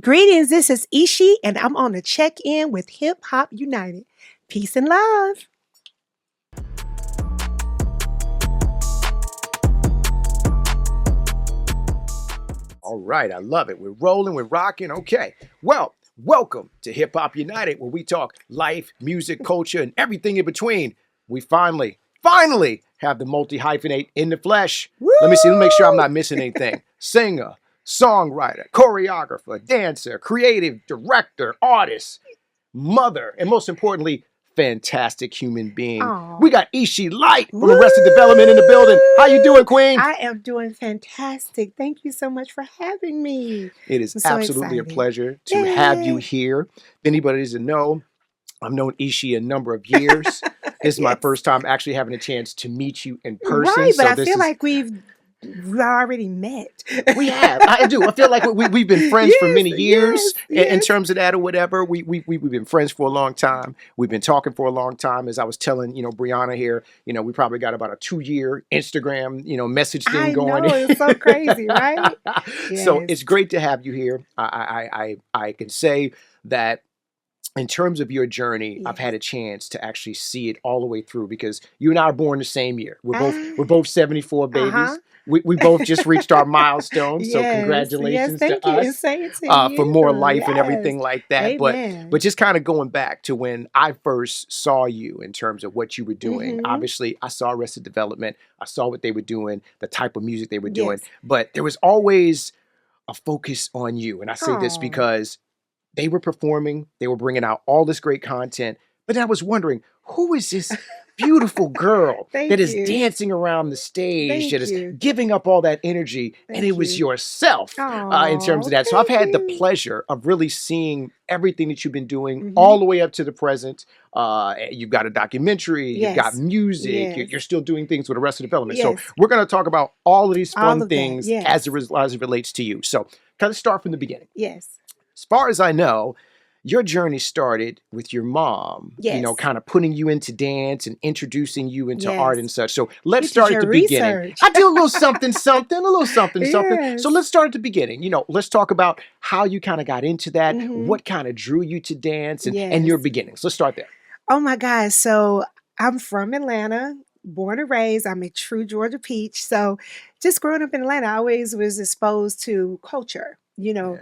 Greetings, this is Eshe, and I'm on a check-in with Hip Hop United. Peace and love. All right, I love it. We're rolling, we're rocking. Okay. Well, welcome to Hip Hop United, where we talk life, music, culture, and everything in between. We finally have the multi-hyphenate in the flesh. Woo! Let me see, let me make sure I'm not missing anything. Singer, songwriter, choreographer, dancer, creative director, artist, mother, and most importantly, fantastic human being. Aw. We got Eshe Light from Woo! Arrested Development in the building. How you doing, Queen? I am doing fantastic. Thank you so much for having me. It is I'm so absolutely a excited. pleasure to have you Yay. here. If anybody doesn't know, I've known Eshe a number of years. This is my Yes. first time actually having a chance to meet you in person. Right, but so I this feel is like we've already met. we have. I do. I feel like we've been friends for many years in yes. terms of that or whatever. We've been friends for a long time. We've been talking for a long time. As I was telling, Brianna here, we probably got about a 2-year Instagram, message thing I going. know, it's so crazy, right? So Yes. it's great to have you here. I can say that in terms of your journey, I've had Yes. a chance to actually see it all the way through because you and I are born the same year. We're Ah, both 74 uh-huh. babies. We both just reached our milestone. So Yes, yes, congratulations to thank you. And us same to for you. more life and Yes. everything like that. But Amen. just kind of going back to when I first saw you in terms of what you were doing. Mm-hmm. Obviously, I saw Arrested Development. I saw what they were doing, the type of music they were doing. Yes. But there was always a focus on you. And I say this Oh, because they were performing, they were bringing out all this great content. But I was wondering, who is this beautiful girl that thank is you. dancing around the stage, that Thank is you. giving up all that energy? And Thank it was you. yourself in terms Oh, of that. So I've thank had the you. pleasure of really seeing everything that you've been doing Mm-hmm. all the way up to the present. You've got a documentary, you've got Yes. music, you're Yes. still doing things with Arrested Development. So Yes. we're going to talk about all of these All fun of that. things as Yes. as it relates to you. So kind of start from the beginning. Yes. As far as I know, your journey started with your mom, Yes. kind of putting you into dance and introducing you into art and Yes. such. So You let's did start at your the beginning. research. I do a little something, something, a little something, something. So Yes. let's start at the beginning. Let's talk about how you kind of got into that, Mm-hmm. what kind of drew you to dance and your Yes. beginnings. Let's start there. Oh my gosh. So I'm from Atlanta, born and raised. I'm a true Georgia peach. So just growing up in Atlanta, I always was exposed to culture, Yeah.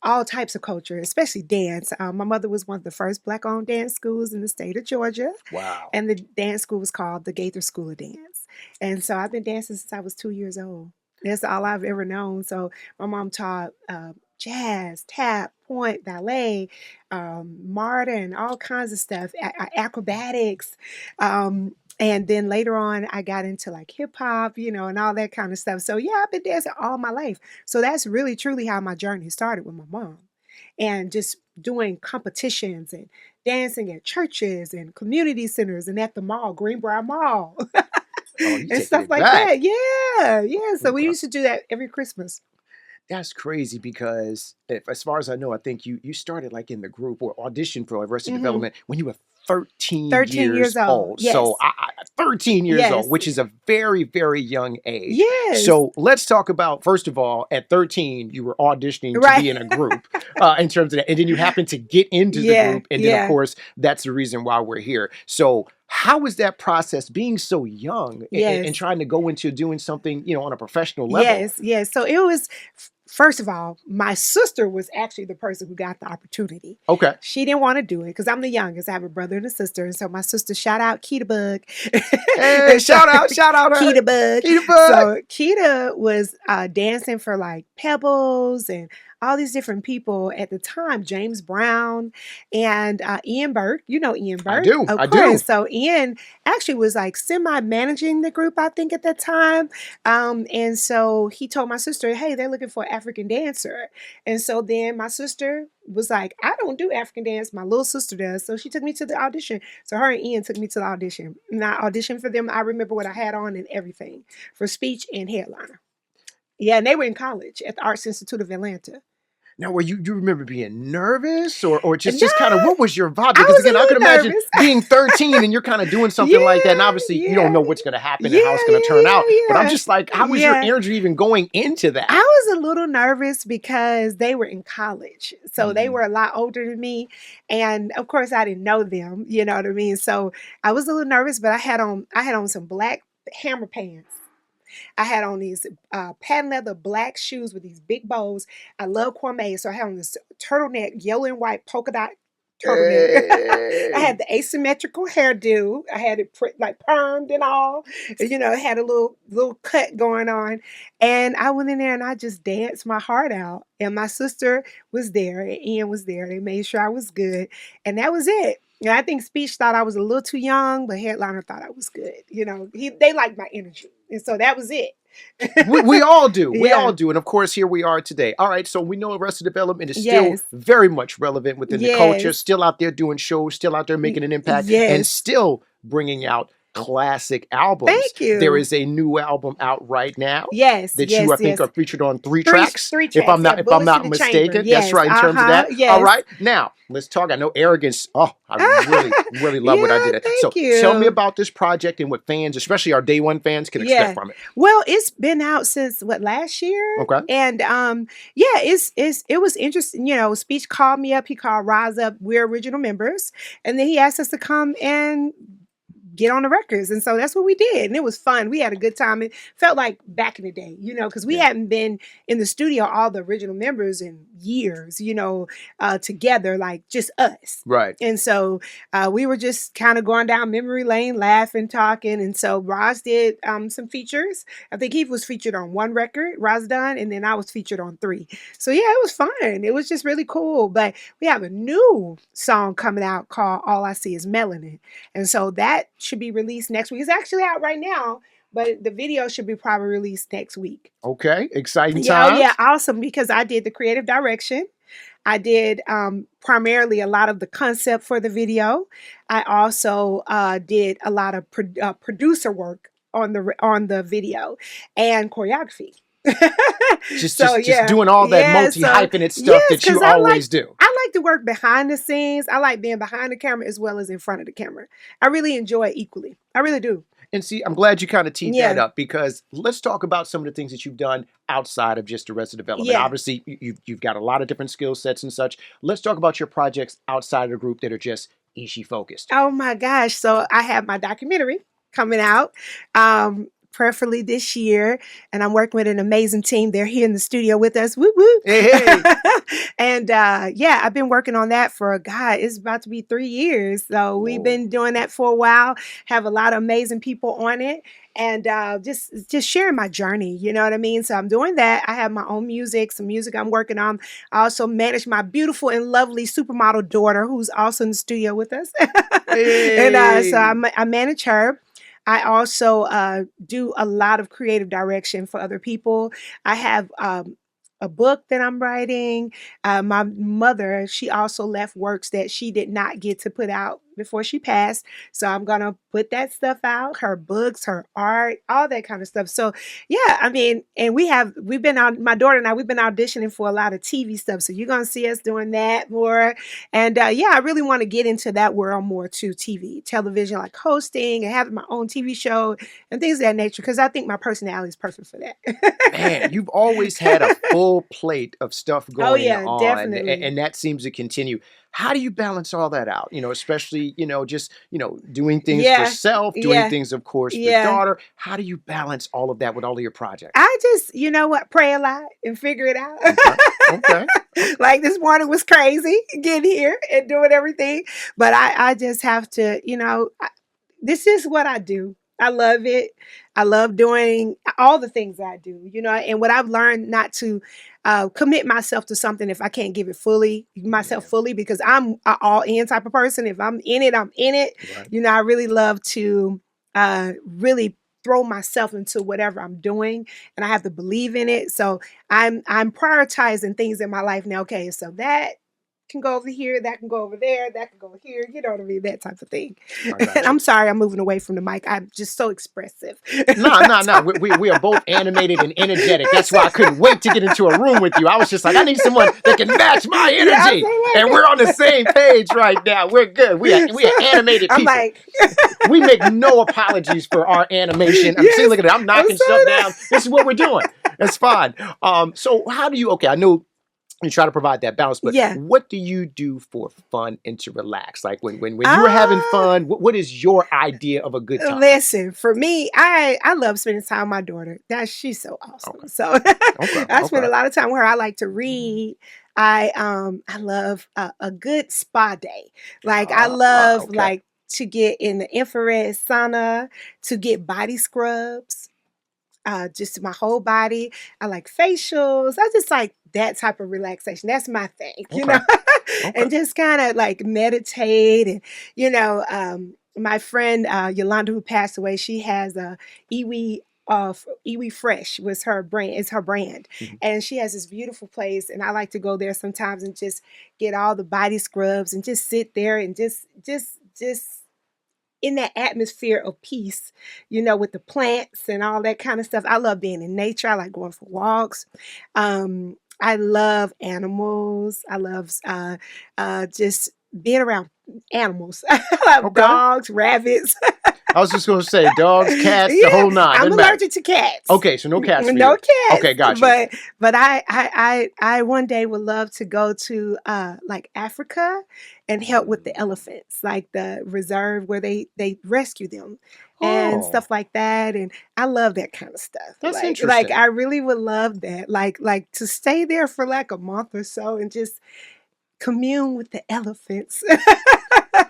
all types of culture, especially dance. My mother was one of the first Black-owned dance schools in the state of Georgia, Wow. and the dance school was called the Gaither School of Dance. And so I've been dancing since I was 2 years old. That's all I've ever known. So my mom taught jazz, tap, point, ballet, modern, all kinds of stuff, acrobatics. And then later on, I got into like hip hop, and all that kind of stuff. So yeah, I've been dancing all my life. So that's really truly how my journey started with my mom, and just doing competitions and dancing at churches and community centers and at the mall, Greenbrier Mall, Oh, you and taking stuff it like back. that. Yeah, yeah. So we Okay. used to do that every Christmas. That's crazy because as far as I know, I think you started like in the group or auditioned for Arrested Hmm. Development when you were 13 13 years years old. old. So Yes. 13 years old, Yes. which is a very, very young age. Yes. So let's talk about, first of all, at 13, you were auditioning to Right. be in a group in terms of that. And then you happened to get into the Yeah. group. And then, of Yeah. course, that's the reason why we're here. So how was that process being so young and Yes. trying to go into doing something, on a professional level? Yes. Yes. So it was, first of all, my sister was actually the person who got the opportunity. Okay. She didn't want to do it because I'm the youngest. I have a brother and a sister. And so my sister, shout out Keita Bug. Hey, And so- shout out her. Keita Bug. Keita Bug. So Keita was dancing for like Pebbles and all these different people at the time. James Brown and Ian Burke. You know Ian Burke. do, Of I do. course. So Ian actually was like semi-managing the group, I think, at that time. And so he told my sister, hey, they're looking for an African dancer. And so then my sister was like, I don't do African dance. My little sister does. So she took me to the audition. So her and Ian took me to the audition. And I auditioned for them. I remember what I had on and everything for speech and headliner. Yeah, and they were in college at the Arts Institute of Atlanta. Now, were you remember being nervous or No, just kind of what was your vibe? I Because was a again, I could little imagine nervous. being 13 and you're kind of doing something like that, and Yeah, obviously you don't yeah, know what's going to happen yeah, and how it's going to turn out. But I'm yeah, just like, how was your yeah. energy even going into I that? was a little nervous because they were in college. So they Hmm. were a lot older than me. And of course I didn't know them, you know what I mean? So I was a little nervous, but I had on some black hammer pants. I had on these patent leather black shoes with these big bows. I love Cormay, so I had on this turtleneck, yellow and white polka dot turtleneck. I Hey. had the asymmetrical hairdo. I had it like permed and all. It had a little cut going on. And I went in there and I just danced my heart out. And my sister was there, and Ian was there. They made sure I was good, and that was it. And I think Speech thought I was a little too young, but Headliner thought I was good. They liked my energy, and so that was it. We all do. We all Yeah. do. And of course, here we are today. All right. So we know Arrested Development is still Yes. very much relevant within the culture, Yes. still out there doing shows, still out there making an impact, and Yes. still bringing out classic albums. Thank There you. is a new album out right now Yes. that you, Yes. I think, Yes. are featured on three Three tracks. three If tracks. Yeah. if I'm Bullets to not the chamber. mistaken, that's Yes. right in terms of Uh-huh. that. All Yes. right, now let's talk. I know Arrogance. Oh, I really love what I Yeah. did. So Thank tell me you. about this project and what fans, especially our day one fans, can expect Yeah. from it. Well, it's been out since what, last year? Okay. And yeah, it was interesting. Speech called me up, he called Rise Up, we're original members, and then he asked us to come and get on the records. And so that's what we did. And it was fun. We had a good time. It felt like back in the day, because we Yeah. hadn't been in the studio, all the original members, in years, together, like just us. Right. And so we were just kind of going down memory lane, laughing, talking. And so Roz did some features. I think he was featured on one record, Roz done, and then I was featured on three. So yeah, it was fun. It was just really cool. But we have a new song coming out called All I See Is Melanin. And so that should be released next week. It's actually out right now, but the video should be probably released next week. Okay. Exciting Yeah, oh yeah, times. awesome, because I did the creative direction. I did primarily a lot of the concept for the video. I also did a lot of producer work on the video and choreography. Just So just just yeah, doing all that yeah. multi So hyphenate stuff yes, that you because I like always do. I like to work behind the scenes. I like being behind the camera as well as in front of the camera. I really enjoy it equally. I really do. And see, I'm glad you kind of teed that Yeah, up because let's talk about some of the things that you've done outside of just Arrested Development. yeah. Obviously, you've got a lot of different skill sets and such. Let's talk about your projects outside of the group that are just Ishi focused. Oh my gosh. So I have my documentary coming out, preferably this year. And I'm working with an amazing team. They're here in the studio with us. Woo woo. Hey, hey. And yeah, I've been working on that for, God, it's about to be 3 years. So we've Whoa. been doing that for a while, have a lot of amazing people on it. And just sharing my journey, you know what I mean? So I'm doing that. I have my own music, some music I'm working on. I also manage my beautiful and lovely supermodel daughter, who's also in the studio with us. And so Hey. I manage her. I also do a lot of creative direction for other people. I have a book that I'm writing. My mother, she also left works that she did not get to put out before she passed. So I'm gonna put that stuff out, her books, her art, all that kind of stuff. So yeah, I mean, and we've been out, my daughter and I, we've been auditioning for a lot of TV stuff. So you're gonna see us doing that more. And yeah, I really want to get into that world more too, TV, television, like hosting and having my own TV show and things of that nature, because I think my personality is perfect for Man, that. you've always had a full plate of stuff Oh going yeah, on, definitely. and that seems to continue. How do you balance all that out? Especially, just, doing things for Yeah, self, doing yeah, things, of course, for yeah. daughter. How do you balance all of that with all of your projects? I just, you know what, pray a lot and figure it out. Okay. Okay. Like this morning was crazy getting here and doing everything. But I just have to, this is what I do. I love it. I love doing all the things I do, and what I've learned not to commit myself to something if I can't give it myself Yeah. fully, because I'm an all in type of person. If I'm in it, I'm in it. Right. I really love to really throw myself into whatever I'm doing, and I have to believe in it. So I'm prioritizing things in my life now. Okay, so that can go over here, that can go over there, that can go here. You know what I mean? That type of thing. I And got you. I'm sorry, I'm moving away from the mic. I'm just so expressive. No, no, no. We are both animated and energetic. That's why I couldn't wait to get into a room with you. I was just like, I need someone that can match my Yeah, I'm energy. saying And like we're on the same page right now. We're good. We are animated I'm people. like, We make no apologies for our animation. I'm saying, yes, look at it. I'm I'm knocking stuff saying that. down. This is what we're doing. That's fine. So how do you? Okay, I know you try to provide that balance, but Yeah. what do you do for fun and to relax? Like when you are having Ah, fun, what is your idea of a good time? listen, for me, I love spending time with my daughter. That she's so awesome. Okay, So okay, I spend okay. a lot of time with her. I like to read. I love a good spa day. Like I Ah, love okay. like to get in the infrared sauna, to get body scrubs, just my whole body. I like facials. I just like that type of relaxation. That's my thing, you Okay. know, Okay. and just kind of like meditate. And, my friend Yolanda, who passed away, she has a Iwi. Iwi Fresh was her brand. It's her brand, Mhm. and she has this beautiful place. And I like to go there sometimes and just get all the body scrubs and just sit there and just in that atmosphere of peace, with the plants and all that kind of stuff. I love being in nature. I like going for walks. I love animals. I love just being around animals. I love Okay. dogs, rabbits. I was just going to say dogs, cats, the Yeah, whole nine. I'm Doesn't matter. allergic to cats. Okay, so no cats for No you. cats, Okay, got you. but I one day would love to go to like Africa and help with the elephants, like the reserve where they rescue them and Oh, stuff like that. And I love that kind of stuff. that's Like interesting. I really would love that. Like to stay there for like a month or so and just commune with the elephants.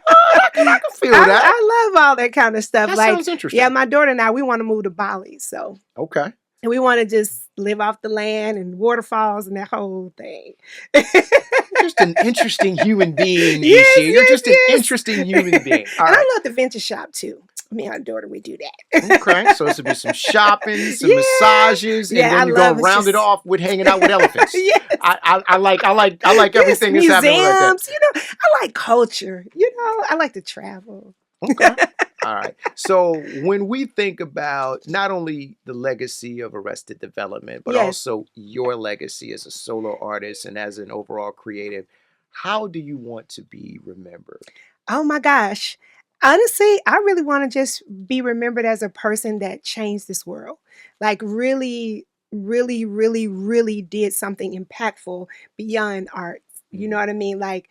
Oh, I can feel that. I love all that kind of stuff. That Like, sounds yeah, interesting. my daughter and I, we want to move to Bali. So Okay. we want to just live off the land and waterfalls and that whole thing. Just an interesting human being, Yes, Eshe. You're yes, just an yes. interesting human being. All And right. I love the vintage shop too. Me and my daughter, we do that. Okay. So this would be some shopping, some Yeah. massages, and Yeah, I then you're going love to it's round it just off with hanging out with elephants. yes. I like Yes, everything that's happening right there. museums. I like culture. I like to travel. Okay. All right. So when we think about not only the legacy of Arrested Development, but Yes. also your legacy as a solo artist and as an overall creative, how do you want to be remembered? Oh my gosh. Honestly, I really want to just be remembered as a person that changed this world. Like, really, really, really, really did something impactful beyond art. You know Mhm. what I mean? Like,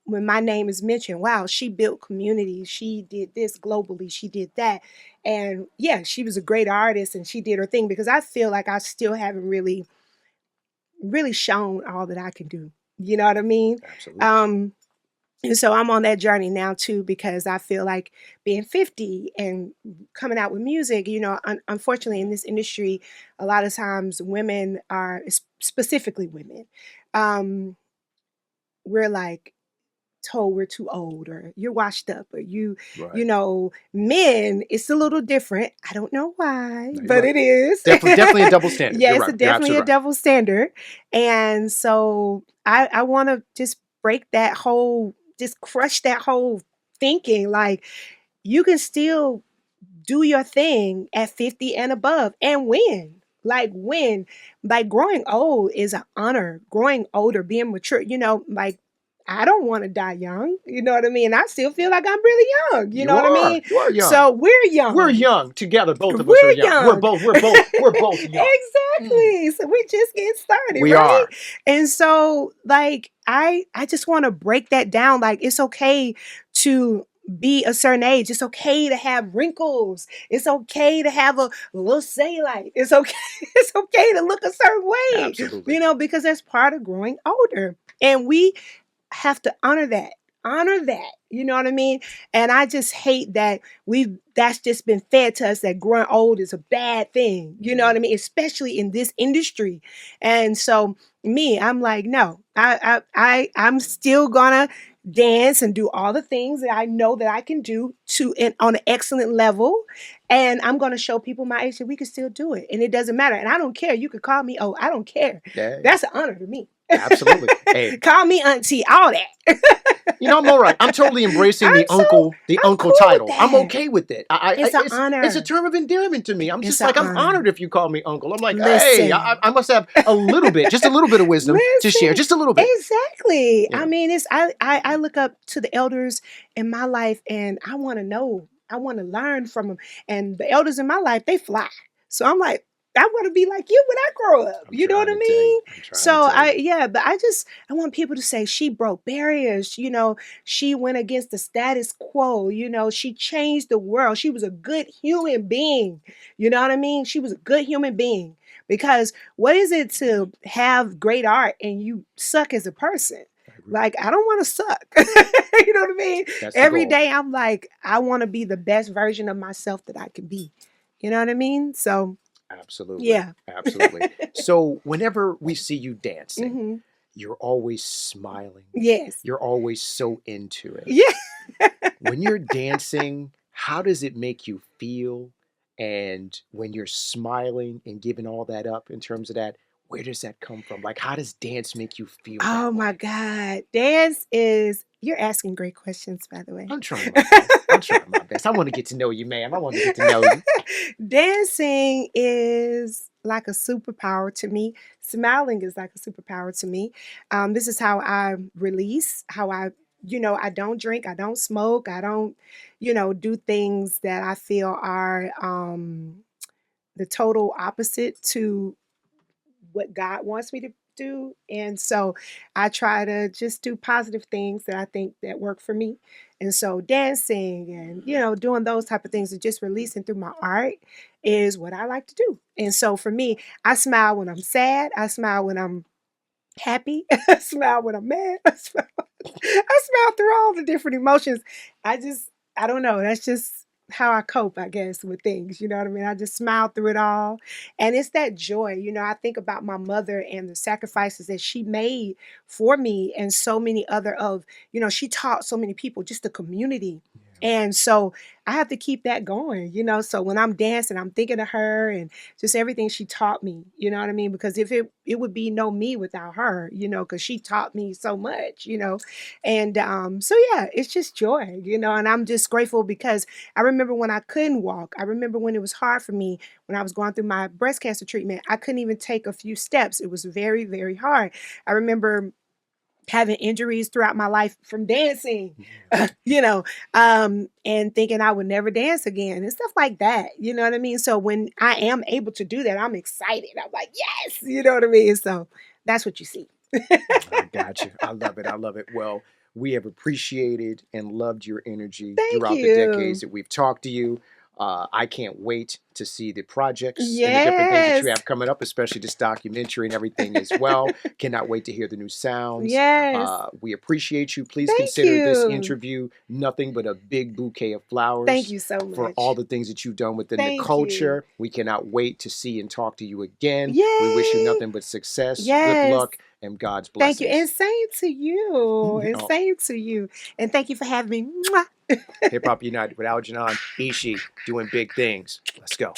when my name is mentioned, wow, she built communities. She did this globally. She did that. And yeah, she was a great artist and she did her thing because I feel like I still haven't really, really shown all that I can do. You know what I mean? Absolutely. Um, and so I'm on that journey now too because I feel like being 50 and coming out with music, unfortunately in this industry, a lot of times women are, specifically women, um, we're like told we're too old or you're washed up or Right. men, it's a little different. I don't know why, No, you're but right. it is. Definitely a double standard. Yeah, You're it's right. You're definitely a absolutely right. double standard. And so I want to just break that whole, just crush that whole thinking. Like you can still do your thing at 50 and above and win. Like growing old is an honor. Growing older, being mature, like I don't want to die young. You know what I mean? I still feel like I'm really young. You know You what I are. mean? You are young. So we're We're young. young together. Both of us are We're young. We're young. both. We're both. We're both young. Mm. Exactly. So we just get started, We right? are. And so like I just want to break that down. Like it's okay to be a certain age. It's okay to have wrinkles. It's okay to have a little cellulite. It's okay. It's okay to look a certain way, Absolutely. because that's part of growing older. And we have to honor that. Honor that. You know what I mean? And I just hate that that's just been fed to us that growing old is a bad thing. You know Yeah. what I mean? Especially in this industry. And so I'm like, no, I'm still gonna dance and do all the things that I know that I can do on an excellent level. And I'm gonna show people my age that we can still do it. And it doesn't matter. And I don't care. You could call me, oh, I don't care. Yeah. That's an honor to me. Absolutely. Hey, Call me auntie, all that. I'm all right. I'm totally embracing I'm so the I'm uncle cool with title. I'm that. okay with it. It's an It's a honor. term of endearment to me. I'm It's just an like, I'm honor. honored if you call me uncle. I'm like, hey, Listen. I must have a little bit, just a little bit of wisdom to share, Listen, just a little bit. exactly. You I know, mean, I look up to the elders in my life, and I want to know. I want to learn from them. And the elders in my life, they fly. So I'm like, I want to be like you when I grow up. I'm You know what trying I to tell you. mean? I'm trying to So tell you. but I want people to say she broke barriers. She went against the status quo. She changed the world. She was a good human being. You know what I mean? She was a good human being. Because what is it to have great art and you suck as a person? I agree. Like, I don't want to suck. You know what I mean? That's the Every goal. day I'm like, I want to be the best version of myself that I can be. You know what I mean? So, Absolutely. yeah. Absolutely. So whenever we see you dancing, Hmm. you're always smiling. Yes. You're always so into it. Yeah. When you're dancing, how does it make you feel? And when you're smiling and giving all that up in terms of that, where does that come from? Like, how does dance make you feel Oh that my way? God. You're asking great questions, by the way. I'm trying my best. I'm trying my best. I want to get to know you, ma'am. I want to get to know you. Dancing is like a superpower to me. Smiling is like a superpower to me. This is how I release, I don't drink, I don't smoke, I don't, do things that I feel are the total opposite to what God wants me to do. And so I try to just do positive things that I think that work for me. And so dancing and, doing those type of things and just releasing through my art is what I like to do. And so for me, I smile when I'm sad. I smile when I'm happy. I smile when I'm mad. I smile through all the different emotions. I don't know. That's just how I cope, I guess, with things. You know what I mean? I just smile through it all. And it's that joy. I think about my mother and the sacrifices that she made for me and so many other she taught so many people, just the community. Yeah. And so I have to keep that going. So when I'm dancing, I'm thinking of her and just everything she taught me, you know what I mean? Because if it would be no me without her, because she taught me so much. And so yeah, it's just joy. And I'm just grateful because I remember when I couldn't walk. I remember when it was hard for me when I was going through my breast cancer treatment. I couldn't even take a few steps. It was very, very hard. I remember having injuries throughout my life from dancing, Yeah. and thinking I would never dance again and stuff like that. You know what I mean? So when I am able to do that, I'm excited. I'm like, yes, you know what I mean? So that's what you see. I got you. I love it. I love it. Well, we have appreciated and loved your energy Thank throughout the decades you. that we've talked to you. I can't wait to see the projects and the different things that you Yes. have coming up, especially this documentary and everything as well. Cannot wait to hear the new sounds. Yes. We appreciate you. Please Thank consider this you. interview nothing but a big bouquet of Thank flowers you so for all much. the things that you've done within the Thank you. culture. We cannot wait to see and talk to you again. We wish you Yay. nothing but success, good Yes. luck, and God's Thank you. And blessings. same to you. And Oh, same to you. And thank you for having me. Mwah. Hip Hop United with Algernon Eshe doing big things. Let's go.